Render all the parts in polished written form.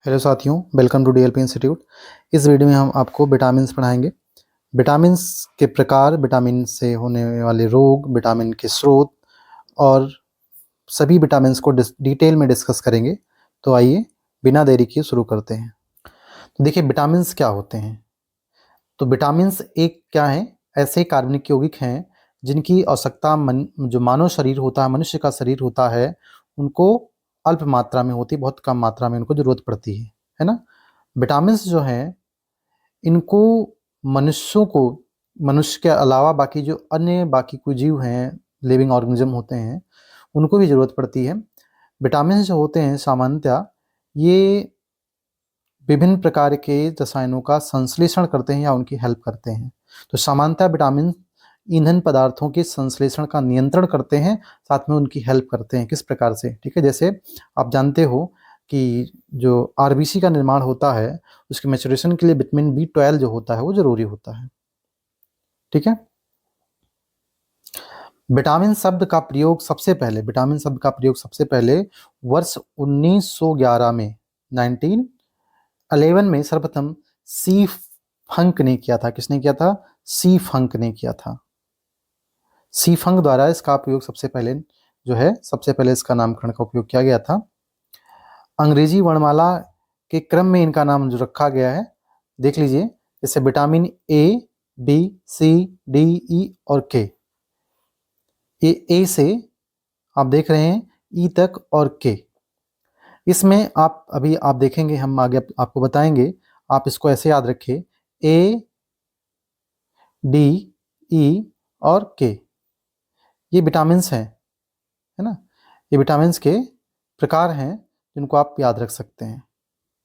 Hello साथियों, welcome to DLP institute. इस video में हम आपको विटामिन्स पढ़ाएंगे। विटामिन्स के प्रकार, विटामिन से होने वाले रोग, विटामिन के स्रोत और सभी विटामिन्स को डिटेल में डिस्कस करेंगे। तो आइए बिना देरी किए शुरू करते हैं। तो देखिए, विटामिन्स क्या होते हैं। तो विटामिन्स एक क्या है, ऐसे कार्बनिक यौगिक हैं जिनकी आवश्यकता जो मानव शरीर होता है, मनुष्य का शरीर होता है, उनको अल्प मात्रा में होती है, बहुत कम मात्रा में उनको ज़रूरत पड़ती है ना। विटामिन्स जो हैं, इनको मनुष्य के अलावा बाकी कोई जीव हैं, लिविंग ऑर्गेनिज्म होते हैं, उनको भी ज़रूरत पड़ती है। विटामिन्स जो होते हैं सामान्यतः ये विभिन्न प्रकार के रसायनों का संश्लेषण करते हैं या उनकी हेल्प करते हैं। तो सामान्यतः विटामिन ईंधन पदार्थों के संश्लेषण का नियंत्रण करते हैं, साथ में उनकी हेल्प करते हैं। किस प्रकार से? ठीक है, जैसे आप जानते हो कि जो आरबीसी का निर्माण होता है, उसके मैच्योरेशन के लिए विटामिन B12 जो होता है वो जरूरी होता है। ठीक है। विटामिन शब्द का प्रयोग सबसे पहले वर्ष 1911 में 1911 में सर्वप्रथम सी फंक ने किया था। किसने किया था? सी फंक ने किया था। सी फंक द्वारा इसका उपयोग सबसे पहले इसका नामकरण का उपयोग किया गया था। अंग्रेजी वर्णमाला के क्रम में इनका नाम जो रखा गया है, देख लीजिए, जैसे vitamin A, B, C, D, E और K। ये ए से आप देख रहे हैं ई तक और के। इसमें आप देखेंगे, हम आगे आपको बताएंगे। आप इसको ऐसे याद रखिए, ए, डी, ई और के, ये विटामिन्स हैं, है ना। ये विटामिन्स के प्रकार हैं जिनको आप याद रख सकते हैं।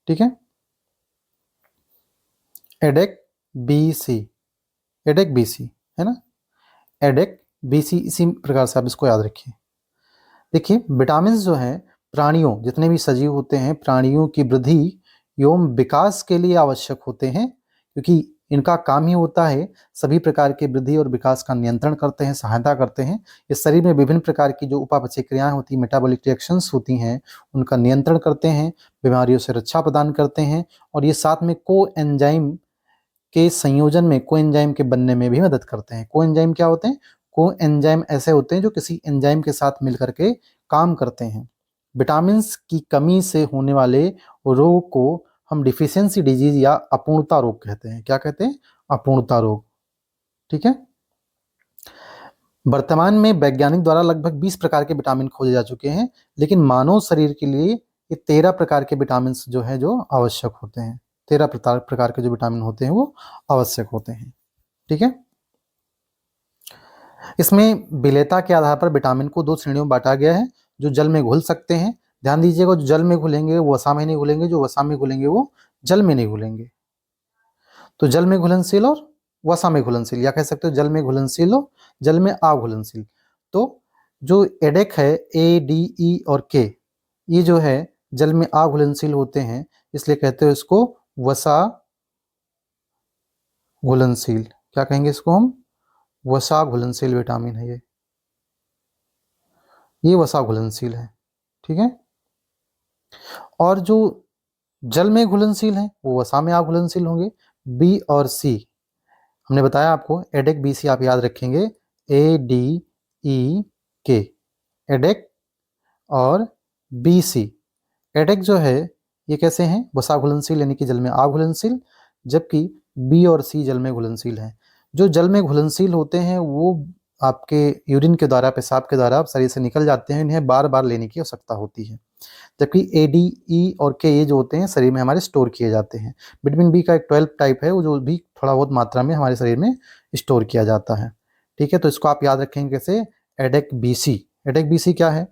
ठीक है। एडेक बी सी, है ना। एडेक बी सी, इसी प्रकार से आप इसको याद रखिए। देखिए, विटामिन्स जो हैं, प्राणियों, जितने भी सजीव होते हैं, प्राणियों की वृद्धि एवं विकास के लिए आवश्यक होते हैं, क्योंकि इनका काम ही होता है सभी प्रकार की वृद्धि और विकास का नियंत्रण करते हैं, सहायता करते हैं। इस शरीर में विभिन्न प्रकार की जो उपापचय क्रियाएं होती हैं, मेटाबॉलिक रिएक्शंस होती हैं, उनका नियंत्रण करते हैं, बीमारियों से रक्षा प्रदान करते हैं, और ये साथ में कोएंजाइम के संयोजन में, कोएंजाइम के बनने में भी मदद करते हैं। कोएंजाइम क्या होते हैं? कोएंजाइम ऐसे होते हैं जो किसी एंजाइम के साथ मिलकर के काम करते हैं। विटामिन्स की कमी से होने वाले रोग को हम डिफिशियंसी डिजीज या अपूर्णता रोग कहते हैं। क्या कहते हैं? अपूर्णता रोग। ठीक है। वर्तमान में वैज्ञानिक द्वारा लगभग 20 प्रकार के विटामिन खोजे जा चुके हैं, लेकिन मानव शरीर के लिए ये 13 प्रकार के विटामिन जो है जो आवश्यक होते हैं। 13 प्रकार के जो विटामिन होते हैं वो आवश्यक होते हैं। ठीक है। इसमें विलेयता के आधार पर विटामिन को 2 श्रेणियों में बांटा गया है। जो जल में घुल सकते हैं, ध्यान दीजिएगा, जो जल में घुलेंगे वो वसा में नहीं घुलेंगे, जो वसा में घुलेंगे वो जल में नहीं घुलेंगे। तो जल में घुलनशील और वसा में घुलनशील, या कह सकते हो जल में घुलनशील और जल में अघुलनशील। तो जो एडेक है, ए, डी, ई और के, ये जो है जल में अघुलनशील होते हैं, इसलिए कहते हो इसको वसा घुलनशील। क्या कहेंगे इसको हम? वसा घुलनशील विटामिन है ये वसा घुलनशील है। ठीक है। और जो जल में घुलनशील हैं वो वसा में अघुलनशील होंगे। बी और सी, हमने बताया आपको, एडेक बी सी आप याद रखेंगे, ए, डी, ई, के, एडेक और बी सी। एडेक जो है ये कैसे हैं? वसा घुलनशील, यानी कि जल में अघुलनशील, जबकि बी और सी जल में घुलनशील हैं। जो जल में घुलनशील होते हैं वो आपके यूरिन के द्वारा, पेशाब के द्वारा शरीर से निकल जाते हैं, इन्हें बार बार लेने की आवश्यकता होती है। जबकि ए, डी, ई और के, ये जो होते हैं शरीर में हमारे स्टोर किए जाते हैं। विटामिन बी का एक 12 टाइप है, वो जो भी थोड़ा बहुत मात्रा में हमारे शरीर में स्टोर किया जाता है। ठीक है। तो इसको आप याद रखेंगे कैसे? एडेक बी सी। एडेक बी सी क्या है?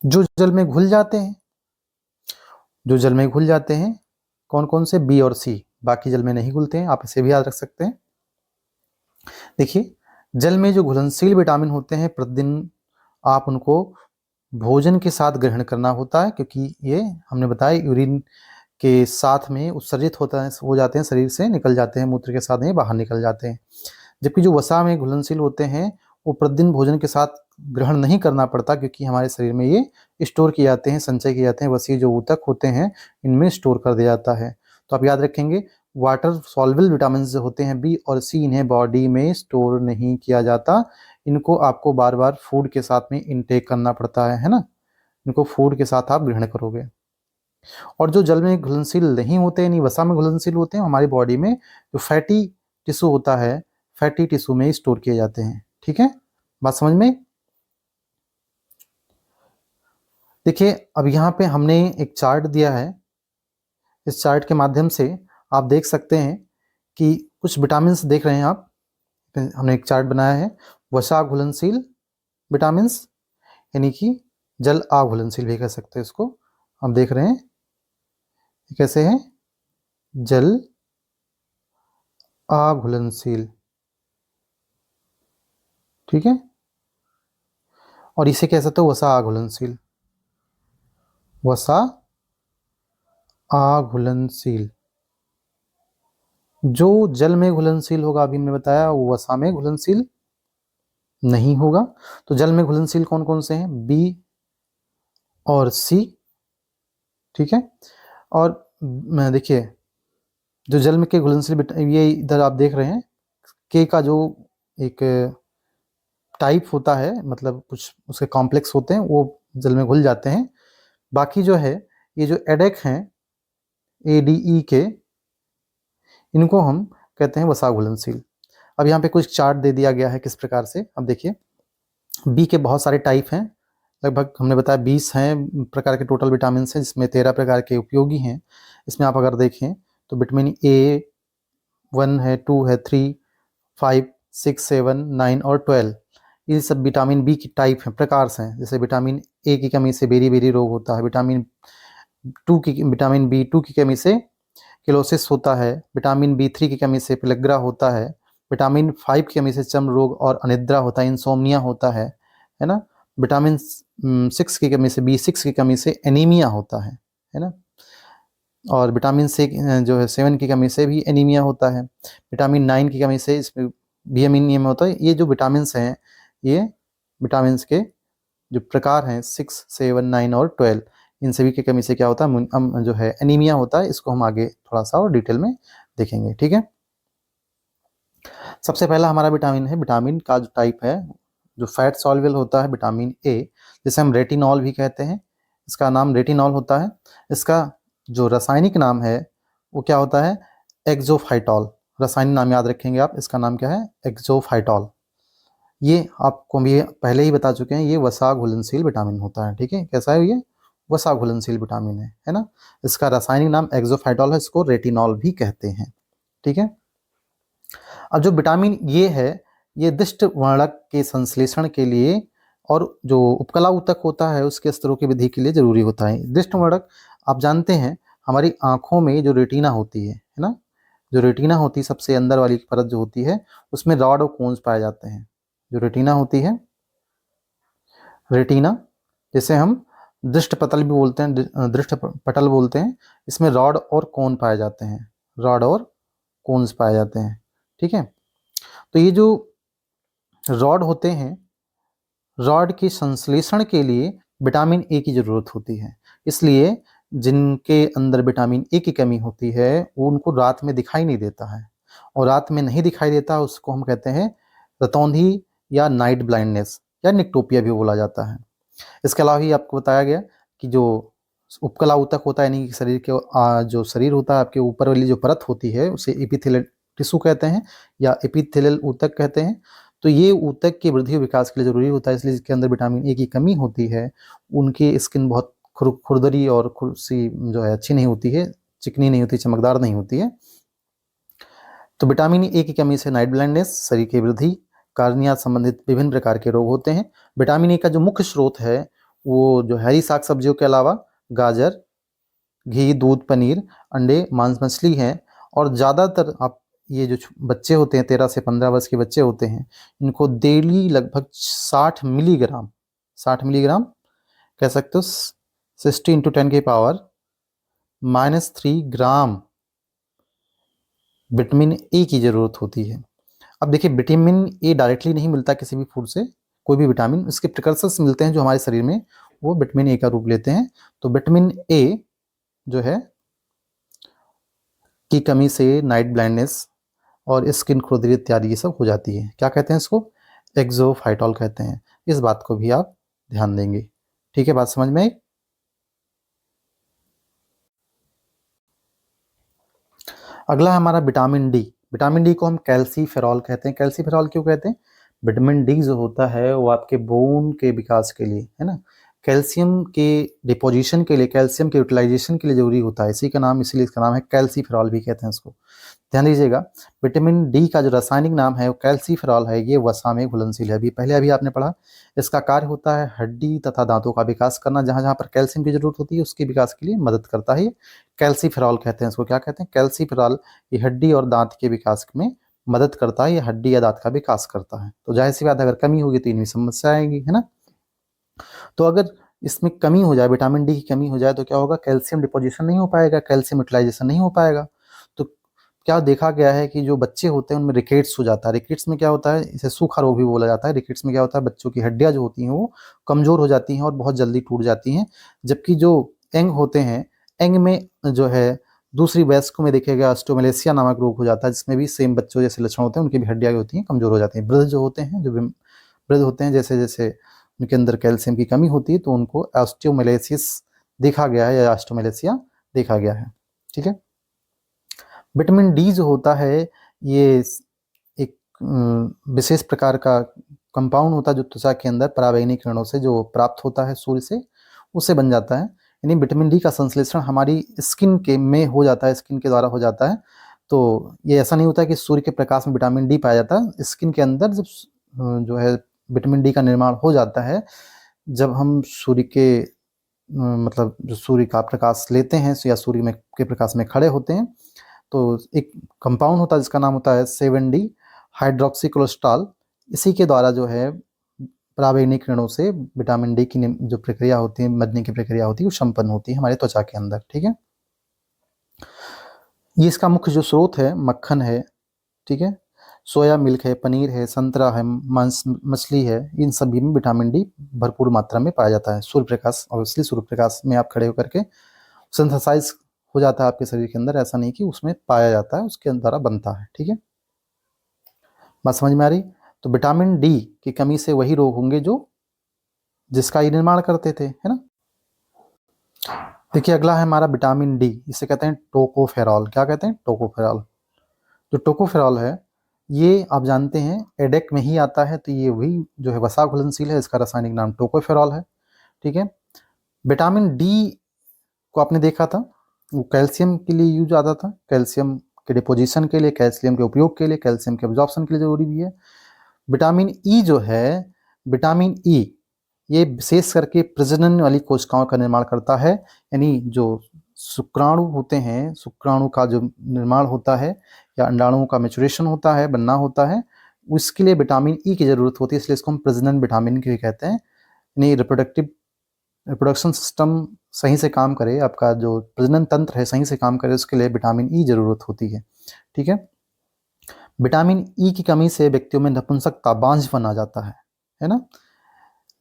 जो जल में घुल जाते हैं, जो जल में घुल जाते हैं, कौन कौन से? बी और सी। बाकी जल में नहीं घुलते हैं, आप इसे भी याद रख सकते हैं। देखिए, जल में जो घुलनशील विटामिन होते हैं, प्रतिदिन आप उनको भोजन के साथ ग्रहण करना होता है, क्योंकि ये हमने बताया यूरिन के साथ में उत्सर्जित हो जाते हैं, शरीर से निकल जाते हैं, मूत्र के साथ में बाहर निकल जाते हैं। जबकि जो वसा में घुलनशील होते हैं वो प्रतिदिन भोजन के साथ ग्रहण नहीं करना पड़ता, क्योंकि हमारे शरीर में ये स्टोर किए जाते हैं, संचय किए जाते हैं, वसीय जो ऊतक होते हैं इनमें स्टोर कर दिया जाता है। तो आप याद रखेंगे, वाटर सॉल्युबल विटामिन जो होते हैं बी और सी, इन्हें बॉडी में स्टोर नहीं किया जाता, इनको आपको बार बार फूड के साथ में इनटेक करना पड़ता है ना, इनको फूड के साथ आप ग्रहण करोगे। और जो जल में घुलनशील नहीं होते, यानी वसा में घुलनशील होते हैं, हमारी बॉडी में जो फैटी टिश्यू होता है, फैटी टिश्यू में स्टोर किए जाते हैं। ठीक है, बात समझ में? देखिए, अब यहाँ पे हमने एक चार्ट दिया है, इस चार्ट के माध्यम से आप देख सकते हैं कि कुछ विटामिन देख रहे हैं आप, हमने एक चार्ट बनाया है, वसा घुलनशील विटामिन, यानी कि जल अघुलनशील भी कह सकते हैं इसको। हम देख रहे हैं कैसे है, जल अघुलनशील, ठीक है, और इसे कह सकते हो वसा अघुलनशील, वसा अघुलनशील। जो जल में घुलनशील होगा, अभी हमने बताया, वो वसा में घुलनशील नहीं होगा। तो जल में घुलनशील कौन कौन से हैं? बी और सी, ठीक है। और देखिए, जो जल में के घुलनशील, ये इधर आप देख रहे हैं, के का जो एक टाइप होता है, मतलब कुछ उसके कॉम्प्लेक्स होते हैं, वो जल में घुल जाते हैं। बाकी जो है, ये जो एडेक हैं, ADE के, इनको हम कहते हैं वसा घुलनशील। अब यहाँ पे कुछ चार्ट दे दिया गया है किस प्रकार से। अब देखिए, बी के बहुत सारे टाइप हैं, लगभग हमने बताया 20 हैं प्रकार के टोटल विटामिन हैं, जिसमें 13 प्रकार के उपयोगी हैं। इसमें आप अगर देखें तो विटामिन A1 है, 2 है, 3, 5, 6, 7, 9 और 12, ये सब विटामिन बी की टाइप हैं, प्रकार हैं। जैसे विटामिन A की कमी से बेरी बेरी रोग होता है, विटामिन B2 की कमी से किलोसिस होता है, विटामिन B3 की कमी से पिलग्रा होता है, विटामिन 5 की कमी से चर्म रोग और अनिद्रा होता है, इंसोम्निया होता है ना। विटामिन 6 की कमी से, B6 की कमी से एनीमिया होता है ना। और विटामिन से जो है 7 की कमी से भी एनीमिया होता है, विटामिन 9 की कमी से इसमें भी एनीमिया होता है। ये जो विटामिन हैं, ये विटामिन के जो प्रकार हैं 6, 7, 9 और 12, इन सभी की कमी से क्या होता है, जो है एनीमिया होता है। इसको हम आगे थोड़ा सा और डिटेल में देखेंगे, ठीक है। सबसे पहला हमारा विटामिन है, विटामिन का जो टाइप है, जो फैट सॉल्युबल होता है, विटामिन ए, जिसे हम रेटिनॉल भी कहते हैं, इसका नाम रेटिनॉल होता है। इसका जो रासायनिक नाम है वो क्या होता है, एक्सोफाइटॉल। रासायनिक नाम याद रखेंगे आप, इसका नाम क्या है, एक्सोफाइटॉल। ये आपको भी पहले ही बता चुके हैं, ये वसा घुलनशील विटामिन होता है, ठीक है। कैसा है ये, वसा घुलनशील विटामिन है ना। इसका रासायनिक नाम एक्सोफाइटॉल है, इसको रेटिनॉल भी कहते हैं, ठीक है। अब जो विटामिन ये है, ये दिष्ट वर्णक के संश्लेषण के लिए और जो उपकला ऊतक होता है उसके स्तरों की वृद्धि के लिए जरूरी होता है। दिष्ट वर्णक आप जानते हैं, हमारी आंखों में जो रेटिना होती है ना, जो रेटिना होती है सबसे अंदर वाली परत जो होती है, उसमें रॉड और कोन्स पाए जाते हैं। जो रेटिना होती है, रेटिना, जिसे हम दृष्ट पटल भी बोलते हैं, दृष्ट पटल बोलते हैं, इसमें रॉड और कोन पाए जाते हैं, रॉड और कोन्स पाए जाते हैं, ठीक है। तो ये जो रॉड होते हैं, रॉड के संश्लेषण के लिए विटामिन ए की ज़रूरत होती है। इसलिए जिनके अंदर विटामिन ए की कमी होती है वो उनको रात में दिखाई नहीं देता है, और रात में नहीं दिखाई देता उसको हम कहते हैं रतौंधी या नाइट ब्लाइंडनेस या निक्टोपिया भी बोला जाता है। इसके अलावा ही आपको बताया गया कि जो उपकला ऊतक होता है, यानी कि शरीर के जो शरीर होता है, आपके ऊपर वाली जो परत होती है उसे एपिथेलियल टिश्यू कहते हैं या एपिथेलियल ऊतक कहते हैं। तो ये ऊतक के वृद्धि और विकास के लिए जरूरी होता है, इसलिए जिसके अंदर विटामिन ए की कमी होती है उनकी स्किन बहुत खुरदरी और खुरसी जो है अच्छी नहीं होती है, चिकनी नहीं होती, चमकदार नहीं होती है। तो विटामिन ए की कमी से नाइट ब्लाइंडनेस, शरीर की वृद्धि, कार्निया संबंधित विभिन्न प्रकार के रोग होते हैं। विटामिन ए का जो मुख्य स्रोत है वो जो हरी साग सब्जियों के अलावा गाजर, घी, दूध, पनीर, अंडे, मांस, मछली हैं। और ज़्यादातर आप ये जो बच्चे होते हैं 13 से 15 वर्ष के बच्चे होते हैं, इनको डेली लगभग 60 मिलीग्राम कह सकते हो, 60 इंटू 10 की पावर -3 ग्राम विटामिन ए की ज़रूरत होती है। अब देखिए, विटामिन ए डायरेक्टली नहीं मिलता किसी भी फूड से, कोई भी विटामिन, इसके प्रिकर्सर्स मिलते हैं जो हमारे शरीर में, वो विटामिन ए का रूप लेते हैं। तो विटामिन ए जो है की कमी से नाइट ब्लाइंडनेस और स्किन खुरदरी इत्यादि ये सब हो जाती है। क्या कहते हैं इसको? एक्सोफाइटॉल कहते हैं। इस बात को भी आप ध्यान देंगे। ठीक है, बात समझ में आई? अगला है हमारा विटामिन डी। विटामिन डी को हम कैल्सीफेरॉल कहते हैं। कैल्सीफेरॉल क्यों कहते हैं? विटामिन डी जो होता है वो आपके बोन के विकास के लिए, है ना, कैल्शियम के डिपोजिशन के लिए, कैल्शियम के यूटिलाइजेशन के लिए जरूरी होता है। इसी का नाम, इसीलिए इसका नाम है कैल्सीफेरॉल भी कहते हैं इसको। ध्यान दीजिएगा, विटामिन डी का जो रासायनिक नाम है वो कैल्सीफेरॉल है। ये वसा में घुलनशील है। अभी आपने पढ़ा। इसका कार्य होता है हड्डी तथा दांतों का विकास करना। जहां जहां पर कैल्शियम की जरूरत होती है उसके विकास के लिए मदद करता है। ये कैल्सीफेरॉल कहते हैं इसको। क्या कहते हैं? कैल्सीफेरॉल। ये हड्डी और दांत के विकास में मदद करता है। ये हड्डी या दांत का विकास करता है। तो जाहिर सी बात है, अगर कमी होगी तो इनमें समस्या आएगी, है ना। तो अगर इसमें कमी हो जाए, विटामिन डी की कमी हो जाए, तो क्या होगा? कैल्शियम डिपोजिशन नहीं हो पाएगा, कैल्शियम यूटिलाइजेशन नहीं हो पाएगा। तो क्या देखा गया है कि जो बच्चे होते हैं उनमें रिकेट्स हो जाता है। रिकेट्स में क्या होता है? इसे सूखा रोग भी बोला जाता है। रिकेट्स में क्या होता है? बच्चों की हड्डियां जो होती हैं वो कमजोर हो जाती हैं और बहुत जल्दी टूट जाती हैं। जबकि जो यंग होते हैं, यंग में जो है दूसरी वयस्क में देखेगा ऑस्टियोमैलेसिया नामक रोग हो जाता है, जिसमें भी सेम बच्चों जैसे लक्षण होते हैं, उनकी भी हड्डियां होती हैं कमजोर हो जाती हैं। वृद्ध जो होते हैं, वृद्ध होते हैं, जैसे जैसे उनके अंदर कैल्शियम की कमी होती है तो उनको ऑस्टियोमैलेसिस देखा गया है, या ऑस्टियोमैलेसिया देखा गया है। ठीक है। विटामिन डी जो होता है ये एक विशेष प्रकार का कंपाउंड होता है जो त्वचा के अंदर पराबैंगनी किरणों से जो प्राप्त होता है सूर्य से, उससे बन जाता है। यानी विटामिन डी का संश्लेषण हमारी स्किन के में हो जाता है, स्किन के द्वारा हो जाता है। तो ये ऐसा नहीं होता कि सूर्य के प्रकाश में विटामिन डी पाया जाता है। स्किन के अंदर जब जो है विटामिन डी का निर्माण हो जाता है, जब हम सूर्य के मतलब जो सूर्य का प्रकाश लेते हैं या सूर्य में के प्रकाश में खड़े होते हैं, तो एक कंपाउंड होता है जिसका नाम होता है 7D हाइड्रोक्सी कोलेस्ट्रॉल। इसी के द्वारा जो है पराबैंगनी किरणों से विटामिन डी की जो प्रक्रिया होती है, बनने की प्रक्रिया होती है, वो संपन्न होती है हमारे त्वचा के अंदर। ठीक है। ये इसका मुख्य जो स्रोत है मक्खन है, ठीक है, सोया मिल्क है, पनीर है, संतरा है, मांस मछली है। इन सभी में विटामिन डी भरपूर मात्रा में पाया जाता है। सूर्य प्रकाश, ऑब्वियसली सूर्य प्रकाश में आप खड़े होकर के सिंथेसाइज हो जाता है आपके शरीर के अंदर। ऐसा नहीं कि उसमें पाया जाता है, उसके द्वारा बनता है। ठीक है, बात समझ में आ रही? तो विटामिन डी की कमी से वही रोग होंगे जो जिसका ये निर्माण करते थे, है ना। देखिए, अगला है हमारा विटामिन डी। इसे कहते हैं टोकोफेरॉल। क्या कहते हैं? टोकोफेरॉल। जो टोकोफेरॉल है ये आप जानते हैं एडेक में ही आता है। तो ये वही जो है वसा घुलनशील है, इसका रासायनिक नाम टोकोफेरॉल है। ठीक है। विटामिन डी को आपने देखा था, वो कैल्शियम के लिए यूज आता था, कैल्शियम के डिपोजिशन के लिए, कैल्शियम के उपयोग के लिए, कैल्शियम के एब्जॉर्प्शन के लिए जरूरी भी है। विटामिन ई जो है, विटामिन ई ये विशेष करके प्रजनन वाली कोशिकाओं का निर्माण करता है। यानी जो शुक्राणु होते हैं, शुक्राणु का जो निर्माण होता है या अंडाणुओं का मैच्योरेशन होता है, बनना होता है, उसके लिए विटामिन ई की जरूरत होती है। इसलिए इसको हम प्रजनन विटामिन भी कहते हैं। यानी रिप्रोडक्शन सिस्टम सही से काम करे, आपका जो प्रजनन तंत्र है सही से काम करे, उसके लिए विटामिन ई जरूरत होती है। ठीक है। विटामिन ई की कमी से व्यक्तियों में नपुंसकता, बांझपन आ जाता है ना।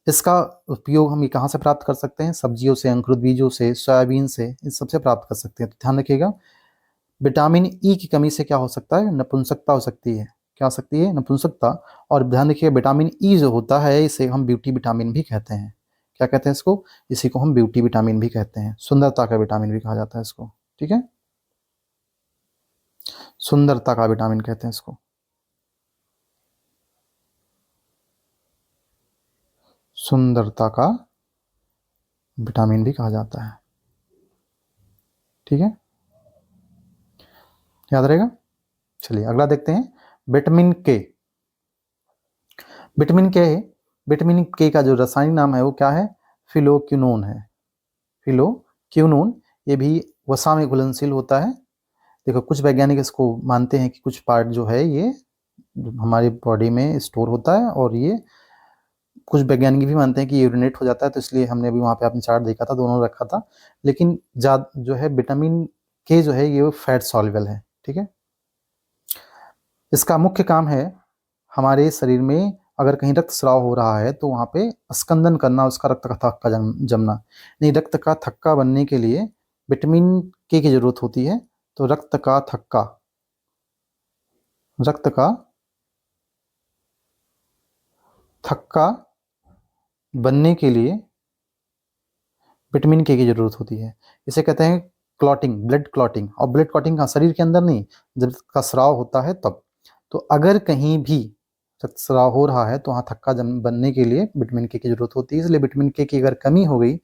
इसका उपयोग हम ये कहाँ से प्राप्त कर सकते हैं? सब्जियों से, अंकुरित बीजों से, सोयाबीन से, इन सबसे प्राप्त कर सकते हैं। तो ध्यान रखिएगा, विटामिन ई की कमी से क्या हो सकता है? नपुंसकता हो सकती है। क्या हो सकती है? नपुंसकता। और ध्यान रखिएगा, विटामिन ई जो होता है इसे हम ब्यूटी विटामिन भी कहते हैं। क्या कहते हैं इसको? इसी को हम ब्यूटी विटामिन भी कहते हैं। सुंदरता का विटामिन भी कहा जाता है इसको। ठीक है, सुंदरता का विटामिन कहते हैं इसको। सुंदरता का विटामिन भी कहा जाता है। ठीक है, याद रहेगा। चलिए अगला देखते हैं, विटामिन के। विटामिन के, विटामिन के का जो रासायनिक नाम है वो क्या है? फिलोक्विनोन है। फिलोक्विनोन। ये भी वसा में घुलनशील होता है। देखो, कुछ वैज्ञानिक इसको मानते हैं कि कुछ पार्ट जो है ये हमारी बॉडी में स्टोर होता है, और ये कुछ वैज्ञानिक भी मानते हैं कि यूरिनेट हो जाता है। तो इसलिए हमने अभी वहाँ पे आपने चार्ट देखा था, दोनों रखा था। लेकिन जो है विटामिन के जो है ये फैट सॉल्युबल है। ठीक है। इसका मुख्य काम है हमारे शरीर में अगर कहीं रक्त स्राव हो रहा है तो वहाँ पे स्कंदन करना, उसका रक्त का थक्का जमना। नहीं, रक्त का थक्का बनने के लिए विटामिन के की जरूरत होती है। तो रक्त का थक्का बनने के लिए विटामिन के की जरूरत होती है। इसे कहते हैं क्लॉटिंग, ब्लड क्लॉटिंग। और ब्लड क्लॉटिंग का शरीर के अंदर नहीं, जब का स्राव होता है तब। तो अगर कहीं भी रक्तस्राव हो रहा है तो वहाँ थक्का बनने के लिए विटामिन के की जरूरत होती है। इसलिए विटामिन के की अगर कमी हो गई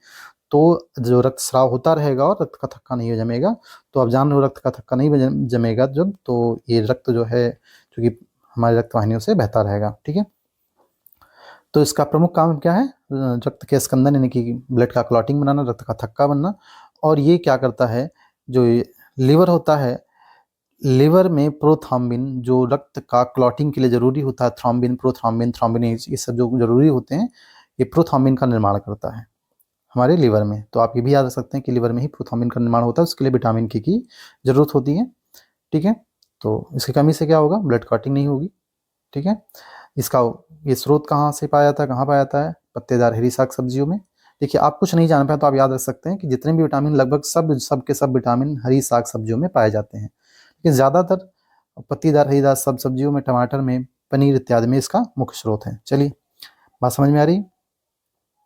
तो जो रक्तस्राव होता रहेगा और रक्त का थक्का नहीं जमेगा। तो आप जान रहे हो, रक्त का थक्का नहीं जमेगा जब, तो ये रक्त जो है क्योंकि हमारी रक्त वाहिनियों से बहता रहेगा। ठीक है, तो इसका प्रमुख काम क्या है? रक्त के स्कंदन यानी कि ब्लड का क्लॉटिंग बनाना, रक्त का थक्का बनना। और ये क्या करता है, जो लीवर होता है, लिवर में प्रोथ्रोम्बिन जो रक्त का क्लॉटिंग के लिए जरूरी होता है, थ्रोम्बिन, प्रोथ्रोम्बिन, थ्रोम्बिनेज, ये सब जो जरूरी होते हैं, ये प्रोथ्रोम्बिन का निर्माण करता है हमारे लिवर में। तो आप ये भी याद रख सकते हैं कि लिवर में ही प्रोथ्रोम्बिन का निर्माण होता है, उसके लिए विटामिन के की जरूरत होती है। ठीक है, तो इसकी कमी से क्या होगा? ब्लड क्लॉटिंग नहीं होगी। ठीक है, इसका ये स्रोत कहाँ से पाया जाता है, कहाँ पाया जाता है? पत्तेदार हरी साग सब्जियों में। देखिए, आप कुछ नहीं जान पाए तो आप याद रख सकते हैं कि जितने भी विटामिन, लगभग सब के सब विटामिन हरी साग सब्जियों में पाए जाते हैं। लेकिन ज़्यादातर पत्तीदार हरीदार सब सब्जियों में, टमाटर में, पनीर इत्यादि में इसका मुख्य स्रोत है। चलिए, बात समझ में आ रही?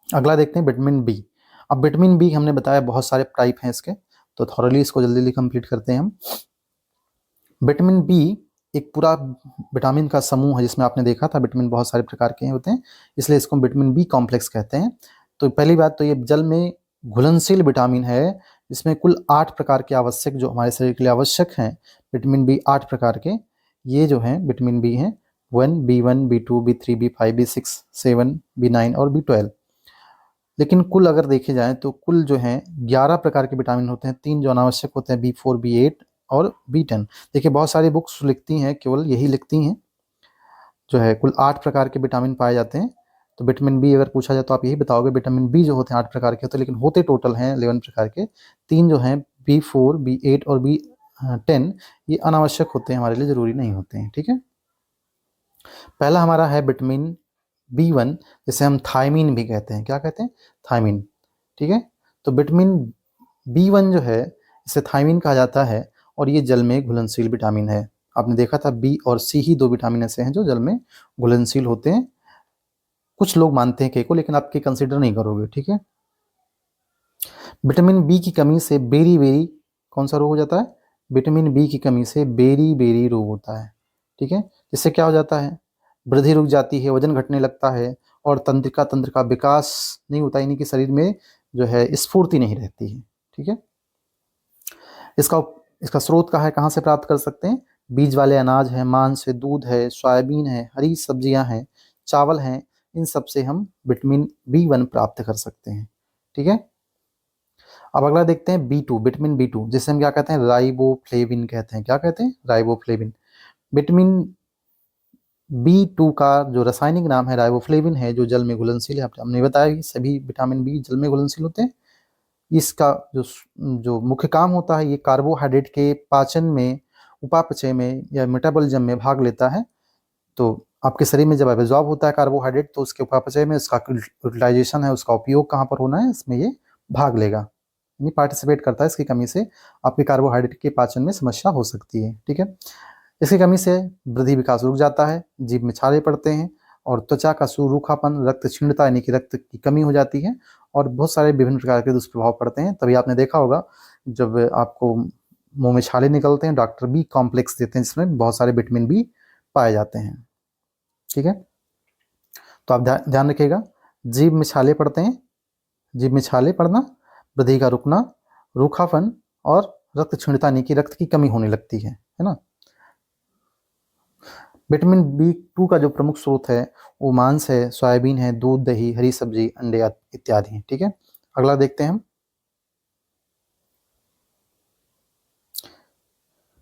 अगला देखते हैं विटामिन बी। अब विटामिन बी हमने बताया बहुत सारे टाइप हैं इसके, तो थॉरली इसको जल्दी जल्दी कंप्लीट करते हैं हम। विटामिन बी एक पूरा विटामिन का समूह है, जिसमें आपने देखा था विटामिन बहुत सारे प्रकार के होते हैं, इसलिए इसको विटामिन बी कॉम्प्लेक्स कहते हैं। तो पहली बात तो ये जल में घुलनशील विटामिन है, इसमें कुल 8 प्रकार के आवश्यक, जो हमारे शरीर के लिए आवश्यक हैं विटामिन बी, 8 प्रकार के ये जो हैं विटामिन बी हैं। B1, B2, B3, B5, B6, 7, B9 और B12। लेकिन कुल अगर देखे जाएँ तो कुल जो हैं 11 प्रकार के विटामिन होते हैं। 3 जो अनावश्यक होते हैं, B4, B8 और B10। देखिए, बहुत सारी बुक्स लिखती हैं, केवल यही लिखती हैं जो है कुल 8 प्रकार के विटामिन पाए जाते हैं। तो विटामिन बी अगर पूछा जाए तो आप यही बताओगे, विटामिन बी जो होते हैं 8 प्रकार के होते हैं, लेकिन होते टोटल हैं 11 प्रकार के। 3 जो हैं B4, B8 और B10, ये अनावश्यक होते हैं, हमारे लिए ज़रूरी नहीं होते हैं। ठीक है, पहला हमारा है विटामिन B1, जिसे हम थायमीन भी कहते हैं। क्या कहते हैं? थायमीन। ठीक है, तो विटामिन B1 जो है इसे थायमीन कहा जाता है, और ये जल में घुलनशील विटामिन है। आपने देखा था बी और सी ही 2 विटामिन ऐसे हैं जो जल में घुलनशील होते हैं। कुछ लोग मानते हैं के को, लेकिन आप के कंसिडर नहीं करोगे। ठीक है, विटामिन बी की कमी से बेरी बेरी कौन सा रोग हो जाता है? विटामिन बी की कमी से बेरी बेरी रोग होता है। ठीक है, इससे क्या हो जाता है? वृद्धि रुक जाती है, वजन घटने लगता है, और तंत्रिका तंत्र का विकास नहीं होता, यानी कि शरीर में जो है स्फूर्ति नहीं रहती है। ठीक है, इसका इसका स्रोत कहाँ है, कहाँ से प्राप्त कर सकते हैं? बीज वाले अनाज है, मांस है, दूध है, सोयाबीन है, हरी सब्जियां हैं, चावल हैं, इन सब से हम विटामिन B1 प्राप्त कर सकते हैं। ठीक है, अब अगला देखते हैं B2, विटामिन B2, जिसे हम क्या कहते हैं? राइबोफ्लेविन कहते हैं। क्या कहते हैं? राइबोफ्लेविन। विटामिन B2 का जो रासायनिक नाम है राइबोफ्लेविन है, जो जल में घुलनशील है। हमने बताया कि सभी विटामिन बी जल में घुलनशील होते हैं। इसका जो मुख्य काम होता है, ये कार्बोहाइड्रेट के पाचन में, उपापचय में या मेटाबॉलिज्म में भाग लेता है। तो आपके शरीर में जब एब्जॉर्ब होता है कार्बोहाइड्रेट, तो उसके उपापचय में इसका यूटिलाइजेशन है, उसका उपयोग कहाँ पर होना है, इसमें ये भाग लेगा, यानी पार्टिसिपेट करता है। इसकी कमी से आपके कार्बोहाइड्रेट के पाचन में समस्या हो सकती है। ठीक है, इसकी कमी से वृद्धि विकास रुक जाता है, जीभ में छाले पड़ते हैं, और त्वचा का सूरूखापन, रक्त क्षीणता यानी कि रक्त की कमी हो जाती है, और बहुत सारे विभिन्न प्रकार के दुष्प्रभाव पड़ते हैं। तभी आपने देखा होगा जब आपको मुंह में छाले निकलते हैं, डॉक्टर बी कॉम्प्लेक्स देते हैं, जिसमें बहुत सारे विटामिन बी पाए जाते हैं। ठीक है, तो आप ध्यान रखिएगा, जीभ में छाले पड़ते हैं, जीभ में छाले पड़ना, वृद्धि का रुकना, रूखापन, और रक्त क्षीणता यानी कि रक्त की कमी होने लगती है ना। विटामिन B2 का जो प्रमुख स्रोत है वो मांस है, सोयाबीन है, दूध, दही, हरी सब्जी, अंडे इत्यादि हैं। ठीक है, अगला देखते हैं हम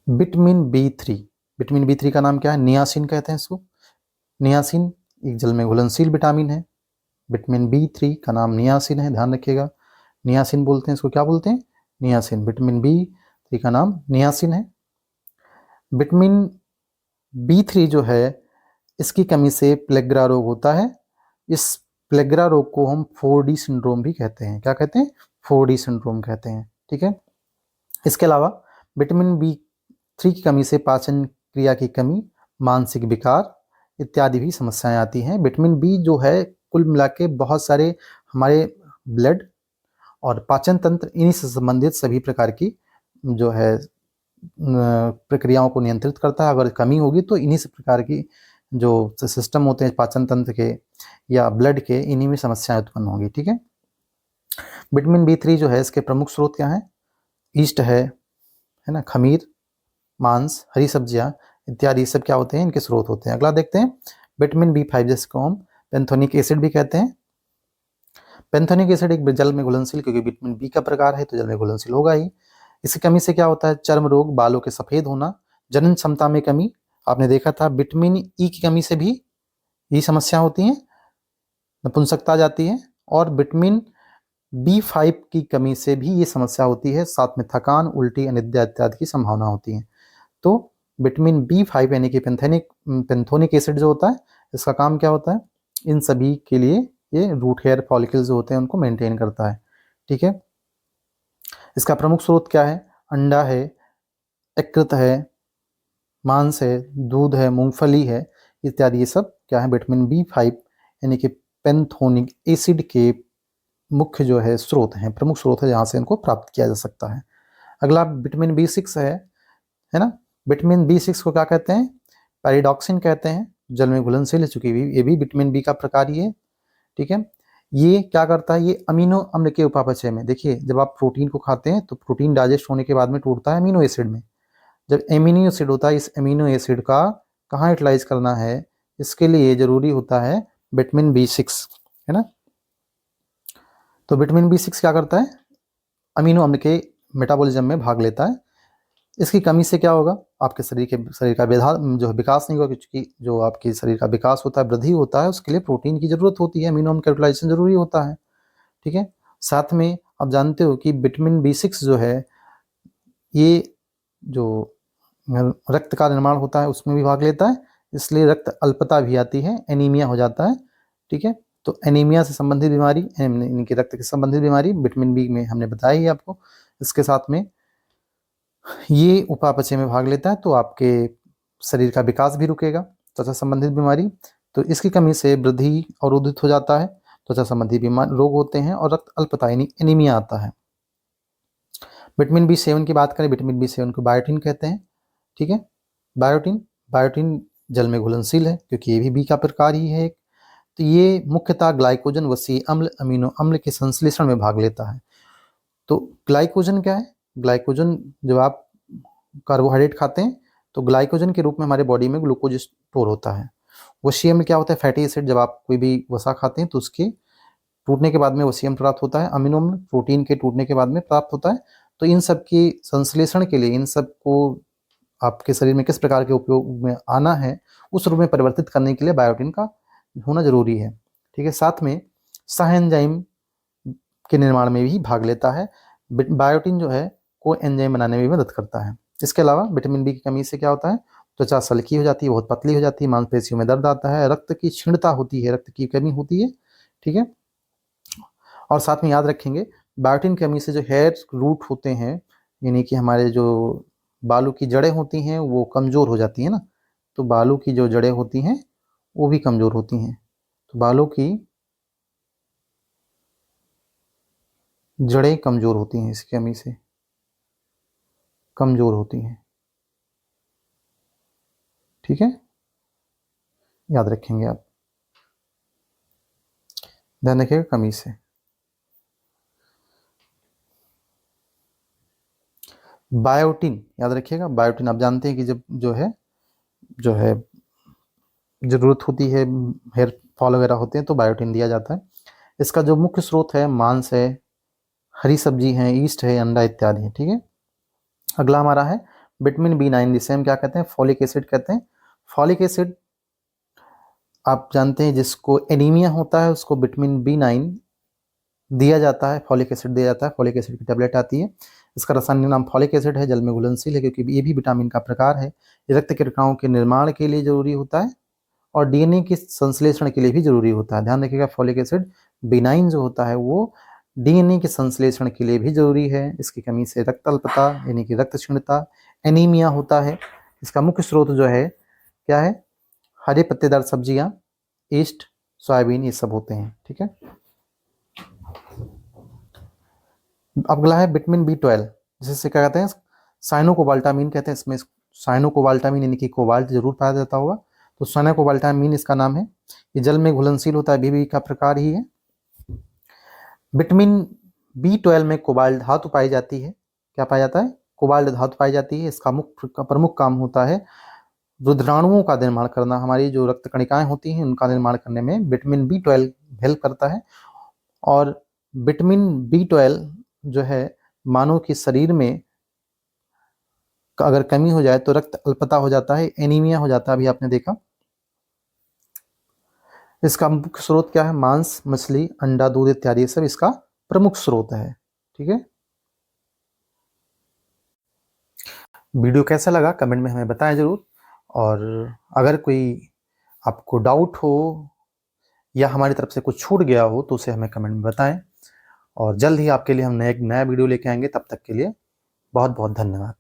विटामिन B3। विटामिन B3 का नाम क्या है? नियासिन कहते हैं इसको। नियासिन एक जल में घुलनशील विटामिन है। विटामिन B3 का नाम नियासिन है, ध्यान रखिएगा। नियासिन बोलते हैं इसको, क्या बोलते हैं? नियासिन। विटामिन B3 का नाम नियासिन है। विटामिन B3 जो है इसकी कमी से प्लेग्रा रोग होता है। इस प्लेग्रा रोग को हम 4D सिंड्रोम भी कहते हैं। क्या कहते हैं? 4D सिंड्रोम कहते हैं। ठीक है। इसके अलावा विटामिन B3 की कमी से पाचन क्रिया की कमी, मानसिक विकार इत्यादि भी समस्याएं आती हैं। विटामिन बी जो है कुल मिला के बहुत सारे हमारे ब्लड और पाचन तंत्र इन्हीं से संबंधित सभी प्रकार की जो है प्रक्रियाओं को नियंत्रित करता है। अगर कमी होगी तो इन्हीं से प्रकार की जो सिस्टम होते हैं पाचन तंत्र के या ब्लड के, इन्हीं में समस्याएं उत्पन्न होंगी। ठीक है। विटामिन B3 जो है इसके प्रमुख स्रोत क्या हैं? ईस्ट है ना, खमीर, मांस, हरी सब्जियां इत्यादि सब क्या होते हैं? इनके स्रोत होते हैं। अगला देखते हैं विटामिन B5 जिसको हम पेंथोनिक एसिड भी कहते हैं। पेंथोनिक एसिड एक जल में घुलनशील, क्योंकि विटामिन बी का प्रकार है तो जल में घुलनशील होगा ही। इसकी कमी से क्या होता है? चर्म रोग, बालों के सफेद होना, जनन क्षमता में कमी। आपने देखा था विटामिन ई की कमी से भी यही समस्या होती है, नपुंसकता आ जाती है। और विटामिन B5 की कमी से भी ये समस्या होती है, साथ में थकान, उल्टी, अनिद्रा इत्यादि की संभावना होती है। तो विटामिन B5 यानी कि पेंथोनिक एसिड जो होता है, इसका काम क्या होता है? इन सभी के लिए ये रूट हेयर फॉलिकल्स जो होते हैं उनको मेंटेन करता है। ठीक है। इसका प्रमुख स्रोत क्या है? अंडा है, यकृत है, मांस है, दूध है, मूंगफली है इत्यादि। ये सब क्या है? विटामिन B5 यानी कि पेंथोनिक एसिड के मुख्य जो है स्रोत हैं, प्रमुख स्रोत है जहाँ से इनको प्राप्त किया जा सकता है। अगला विटामिन B6 है ना। विटामिन B6 को क्या कहते हैं? पैरिडॉक्सिन कहते हैं। जल में घुलनशील है, चूंकि ये भी विटामिन बी का प्रकार ही है। ठीक है। ये क्या करता है? ये अमीनो अम्ल के उपापचय में, देखिए जब आप प्रोटीन को खाते हैं तो प्रोटीन डाइजेस्ट होने के बाद में टूटता है अमीनो एसिड में। जब एमिनो एसिड होता है, इस एमिनो एसिड का कहाँ यूटिलाइज करना है, इसके लिए जरूरी होता है विटामिन B6, है ना। तो विटामिन B6 क्या करता है? अमीनो अम्ल के मेटाबॉलिज्म में भाग लेता है। इसकी कमी से क्या होगा? आपके शरीर का जो है विकास नहीं होगा, क्योंकि जो आपके शरीर का विकास होता है, वृद्धि होता है, उसके लिए प्रोटीन की जरूरत होती है, अमीनो अम्ल का यूटिलाइजेशन जरूरी होता है। ठीक है। साथ में आप जानते हो कि विटामिन B6 जो है ये जो रक्त का निर्माण होता है उसमें भी भाग लेता है, इसलिए रक्त अल्पता भी आती है, एनीमिया हो जाता है। ठीक है। तो एनीमिया से संबंधित बीमारी, इनकी रक्त से संबंधित बीमारी विटामिन बी में हमने बताई है आपको। इसके साथ में ये उपापचय में भाग लेता है, तो आपके शरीर का विकास भी रुकेगा। त्वचा संबंधित बीमारी, तो इसकी कमी से वृद्धि अवरोधित हो जाता है, त्वचा संबंधी बीमार रोग होते हैं और रक्त अल्पता यानी एनीमिया आता है। विटामिन B7 की बात करें, विटामिन B7 को बायोटिन कहते हैं। ठीक है। बायोटिन जल में घुलनशील है, क्योंकि ये भी बी का प्रकार ही है एक। तो ये मुख्यतः ग्लाइकोजन, वसीय अम्ल, अमीनो अम्ल के संश्लेषण में भाग लेता है। तो ग्लाइकोजन क्या है? ग्लाइकोजन, जब आप कार्बोहाइड्रेट खाते हैं तो ग्लाइकोजन के रूप में हमारे बॉडी में ग्लूकोज स्टोर होता है। वसीय अम्ल क्या होता है? फैटी एसिड, जब आप कोई भी वसा खाते हैं तो उसके टूटने के बाद में वसीय अम्ल प्राप्त होता है। अमीनो अम्ल प्रोटीन के टूटने के बाद में प्राप्त होता है। तो इन सब की संश्लेषण के लिए, इन सब को आपके शरीर में किस प्रकार के उपयोग में आना है उस रूप में परिवर्तित करने के लिए बायोटिन का होना जरूरी है। ठीक है। साथ में सह एंजाइम के निर्माण में भी भाग लेता है। बायोटिन जो है को एंजाइम बनाने में भी मदद करता है। इसके अलावा विटामिन बी की कमी से क्या होता है? त्वचा सल्की हो जाती है, बहुत पतली हो जाती है, मांसपेशियों में दर्द आता है, रक्त की क्षीणता होती है, रक्त की कमी होती है। ठीक है। और साथ में याद रखेंगे बायोटिन की कमी से जो हेयर रूट होते हैं, यानी कि हमारे जो बालों की जड़ें होती हैं वो कमज़ोर हो जाती हैं ना। तो बालों की जो जड़ें होती हैं वो भी कमज़ोर होती हैं। तो बालों की जड़ें कमज़ोर होती हैं, इसकी कमी से कमज़ोर होती हैं। ठीक है। याद रखेंगे आप, ध्यान रखिएगा कमी से। बायोटिन याद रखिएगा, बायोटिन आप जानते हैं कि जब जो है ज़रूरत होती है, हेयर फॉल वगैरह होते हैं तो बायोटिन दिया जाता है। इसका जो मुख्य स्रोत है मांस है, हरी सब्जी है, ईस्ट है, अंडा इत्यादि है। ठीक है। अगला हमारा है विटामिन B9 जिसे हम क्या कहते हैं? फॉलिक एसिड कहते हैं। फॉलिक एसिड आप जानते हैं जिसको एनीमिया होता है उसको विटामिन B9 दिया जाता है, फॉलिक एसिड दिया जाता है, फॉलिक एसिड की टेबलेट आती है। इसका रासायनिक नाम फॉलिक एसिड है, जल में घुलनशील है, क्योंकि ये भी विटामिन का प्रकार है। ये रक्त के कणों के निर्माण के लिए जरूरी होता है और डीएनए के संश्लेषण के लिए भी जरूरी होता है। ध्यान रखिएगा, फॉलिक एसिड बिनाइन जो होता है वो डीएनए के संश्लेषण के लिए भी जरूरी है। इसकी कमी से रक्त अल्पता यानी कि रक्त क्षीणता, एनीमिया होता है। इसका मुख्य स्रोत जो है क्या है? हरे पत्तेदार सब्जियां, ईस्ट, सोयाबीन, ये सब होते हैं। ठीक है। अब अगला है विटामिन B12, जिसे क्या कहते हैं? साइनोकोबाल्टामिन कहते हैं। इसमें साइनोकोबाल्टामिन यानी कि कोबाल्ट जरूर पाया जाता होगा, तो साइनोकोबाल्टामिन इसका नाम है। ये जल में घुलनशील होता है, बीबी का प्रकार ही है। विटामिन B12 में कोबाल्ट धातु पाई जाती है। क्या पाया जाता है? कोबाल्ट धातु पाई जाती है। इसका मुख्य प्रमुख काम होता है रुद्राणुओं का निर्माण करना। हमारी जो रक्त कणिकाएं होती हैं उनका निर्माण करने में विटामिन B12 हेल्प करता है। और विटामिन B12 जो है मानव के शरीर में अगर कमी हो जाए तो रक्त अल्पता हो जाता है, एनीमिया हो जाता है, अभी आपने देखा। इसका मुख्य स्रोत क्या है? मांस, मछली, अंडा, दूध इत्यादि सब इसका प्रमुख स्रोत है। ठीक है। वीडियो कैसा लगा कमेंट में हमें बताएं जरूर। और अगर कोई आपको डाउट हो या हमारी तरफ से कुछ छूट गया हो तो उसे हमें कमेंट में बताएं। और जल्द ही आपके लिए हम नया वीडियो लेके आएंगे। तब तक के लिए बहुत बहुत धन्यवाद।